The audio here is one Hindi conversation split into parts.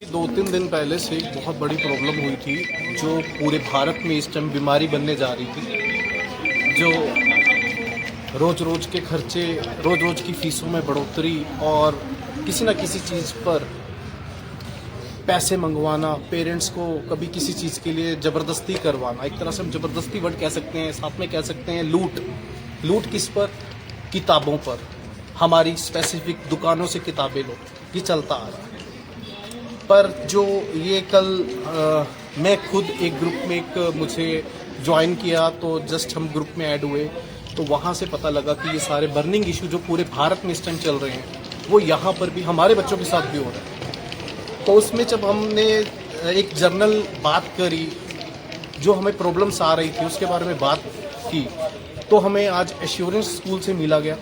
2-3 दिन पहले से एक बहुत बड़ी प्रॉब्लम हुई थी जो पूरे भारत में इस टाइम बीमारी बनने जा रही थी। जो रोज़ रोज़ के खर्चे, रोज़ रोज़ की फ़ीसों में बढ़ोतरी और किसी न किसी चीज़ पर पैसे मंगवाना, पेरेंट्स को कभी किसी चीज़ के लिए ज़बरदस्ती करवाना, एक तरह से हम ज़बरदस्ती वर्ड कह सकते हैं, साथ में कह सकते हैं लूट किस पर? किताबों पर। हमारी स्पेसिफिक दुकानों से किताबें लो, ये चलता आ रहा है। पर जो ये कल मैं खुद एक ग्रुप में मुझे ज्वाइन किया, तो जस्ट हम ग्रुप में ऐड हुए तो वहाँ से पता लगा कि ये सारे बर्निंग इशू जो पूरे भारत में इस टाइम चल रहे हैं वो यहाँ पर भी हमारे बच्चों के साथ भी हो रहे हैं। तो उसमें जब हमने एक जर्नल बात करी, जो हमें प्रॉब्लम्स आ रही थी उसके बारे में बात की, तो हमें आज एश्योरेंस स्कूल से मिला गया।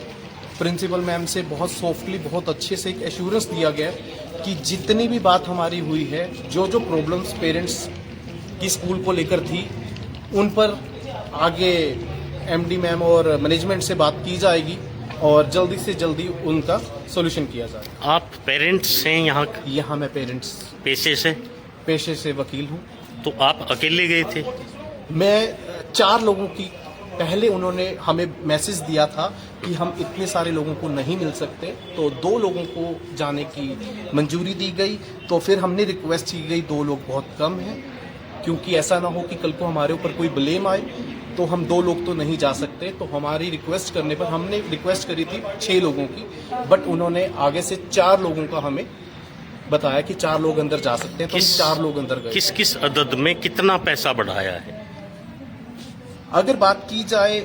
प्रिंसिपल मैम से बहुत सॉफ्टली, बहुत अच्छे से एक एश्योरेंस दिया गया कि जितनी भी बात हमारी हुई है, जो जो प्रॉब्लम्स पेरेंट्स की स्कूल को लेकर थी, उन पर आगे एमडी मैम और मैनेजमेंट से बात की जाएगी और जल्दी से जल्दी उनका सॉल्यूशन किया जाए। आप पेरेंट्स हैं यहाँ? यहाँ मैं पेरेंट्स पेशे से वकील हूँ। तो आप अकेले गए थे? मैं 4 लोगों की, पहले उन्होंने हमें मैसेज दिया था कि हम इतने सारे लोगों को नहीं मिल सकते, तो 2 लोगों को जाने की मंजूरी दी गई। तो फिर हमने रिक्वेस्ट की गई 2 लोग बहुत कम हैं, क्योंकि ऐसा ना हो कि कल को हमारे ऊपर कोई ब्लेम आए, तो हम 2 लोग तो नहीं जा सकते। तो हमारी रिक्वेस्ट करने पर हमने रिक्वेस्ट करी थी 6 लोगों की, बट उन्होंने आगे से 4 लोगों का हमें बताया कि 4 लोग अंदर जा सकते हैं। तो 4 लोग अंदर गए। किस अदद में कितना पैसा बढ़ाया है? अगर बात की जाए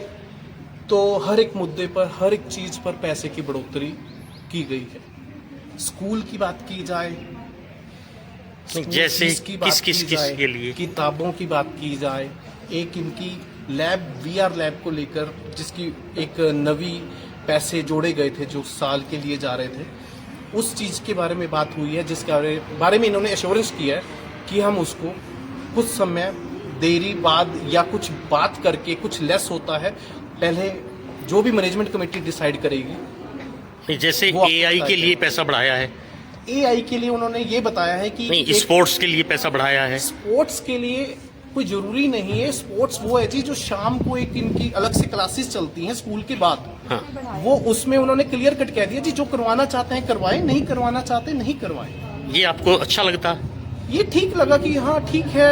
तो हर एक मुद्दे पर, हर एक चीज पर पैसे की बढ़ोतरी की गई है। स्कूल की बात की जाए, जैसे किस के लिए? किताबों की बात की जाए, एक इनकी लैब, वीआर लैब को लेकर जिसकी एक नवी पैसे जोड़े गए थे जो साल के लिए जा रहे थे, उस चीज के बारे में बात हुई है, जिसके बारे में इन्होंने एश्योरेंस किया है कि हम उसको कुछ समय देरी बाद या कुछ बात करके, कुछ लेस होता है, पहले जो भी मैनेजमेंट कमेटी डिसाइड करेगी। जैसे एआई के लिए पैसा बढ़ाया है? एआई के लिए उन्होंने ये बताया है कि नहीं, स्पोर्ट्स के लिए पैसा बढ़ाया है? स्पोर्ट्स के लिए कोई जरूरी नहीं है। स्पोर्ट्स वो है जी जो शाम को एक इनकी अलग से क्लासेस चलती हैं स्कूल के बाद। हाँ। वो उसमें उन्होंने क्लियर कट कह दिया जी, जो करवाना चाहते हैं करवाएं, नहीं करवाना चाहते नहीं करवाएं। ये आपको अच्छा लगता? ये ठीक लगा कि हाँ ठीक है,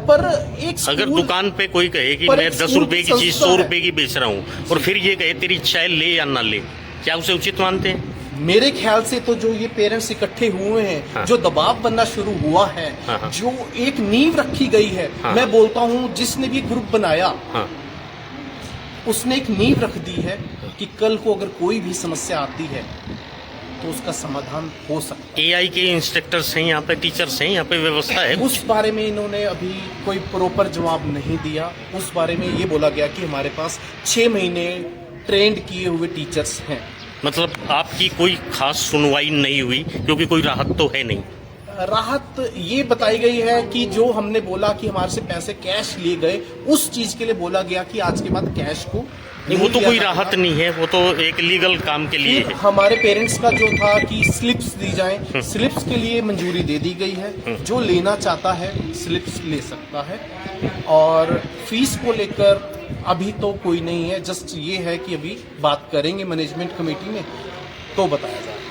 पर एक अगर दुकान पे कोई कहे कि मैं 10 रुपए की चीज 100 रुपए की बेच रहा हूँ और फिर ये कहे तेरी इच्छा है ले या ना ले, क्या उसे उचित मानते हैं? मेरे ख्याल से तो जो ये पेरेंट्स इकट्ठे हुए हैं, हाँ। जो दबाव बनना शुरू हुआ है, हाँ। जो एक नींव रखी गई है, हाँ। मैं बोलता हूँ जिसने भी ग्रुप बनाया, हाँ। उसने एक नींव रख दी है कि कल को अगर कोई भी समस्या आती है तो उसका समाधान हो सकता है। एआई के इंस्ट्रक्टर्स हैं यहाँ पे, टीचर्स हैं यहाँ पे, व्यवस्था है? उस बारे में इन्होंने अभी कोई प्रॉपर जवाब नहीं दिया। उस बारे में ये बोला गया कि हमारे पास 6 महीने ट्रेंड किए हुए टीचर्स हैं। मतलब आपकी कोई खास सुनवाई नहीं हुई, क्योंकि कोई राहत तो है नहीं? राहत ये बताई गई है कि जो हमने बोला कि हमारे से पैसे कैश लिए गए, उस चीज के लिए बोला गया कि आज के बाद कैश को नहीं, वो तो कोई राहत नहीं है, वो तो एक लीगल काम के लिए है। हमारे पेरेंट्स का जो था कि स्लिप्स दी जाएं, स्लिप्स के लिए मंजूरी दे दी गई है। जो लेना चाहता है स्लिप्स ले सकता है, और फीस को लेकर अभी तो कोई नहीं है। जस्ट ये है कि अभी बात करेंगे मैनेजमेंट कमेटी में तो बताया जाए।